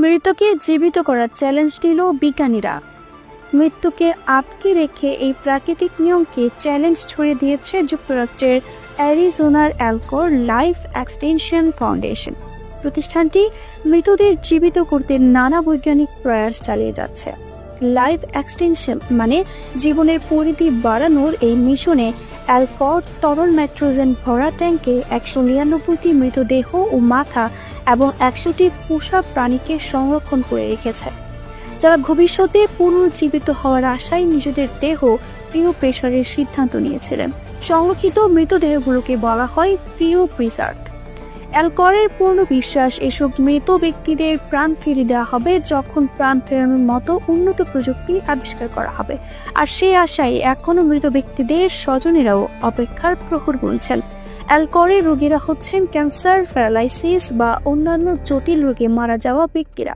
মৃতকে জীবিত করার চ্যালেঞ্জ নিল বিজ্ঞানীরা। মৃত্যুকে আটকে রেখে এই প্রাকৃতিক নিয়মকে চ্যালেঞ্জ ছড়িয়ে দিয়েছে যুক্তরাষ্ট্রের অ্যারিজোনার অ্যালকোর লাইফ এক্সটেনশন ফাউন্ডেশন। প্রতিষ্ঠানটি মৃতদের জীবিত করতে নানা বৈজ্ঞানিক প্রয়াস চালিয়ে যাচ্ছে। লাইফ এক্সটেনশন মানে জীবনের পরিধি বাড়ানোর এই মিশনে অ্যালকর তরল নাইট্রোজেন ভরা ট্যাঙ্কে 199টি মৃতদেহ ও মাথা এবং 100টি পোষা প্রাণীকে সংরক্ষণ করে রেখেছে, যারা ভবিষ্যতে পুনর্জীবিত হওয়ার আশায় নিজেদের দেহ প্রিয় প্রেসারের সিদ্ধান্ত নিয়েছিলেন। সংরক্ষিত মৃতদেহগুলোকে বলা হয় প্রিয় প্রিজার্ভ। অ্যালকরের পূর্ণ বিশ্বাস, এসব মৃত ব্যক্তিদের প্রাণ ফিরিয়ে দেওয়া হবে যখন প্রাণ ফেরানোর মতো উন্নত প্রযুক্তি আবিষ্কার করা হবে। আর সেই আশায় এখনও মৃত ব্যক্তিদের স্বজনেরাও অপেক্ষার প্রহর গুনছেন। অ্যালকরের রোগীরা হচ্ছেন ক্যান্সার, প্যারালাইসিস বা অন্যান্য জটিল রোগে মারা যাওয়া ব্যক্তিরা।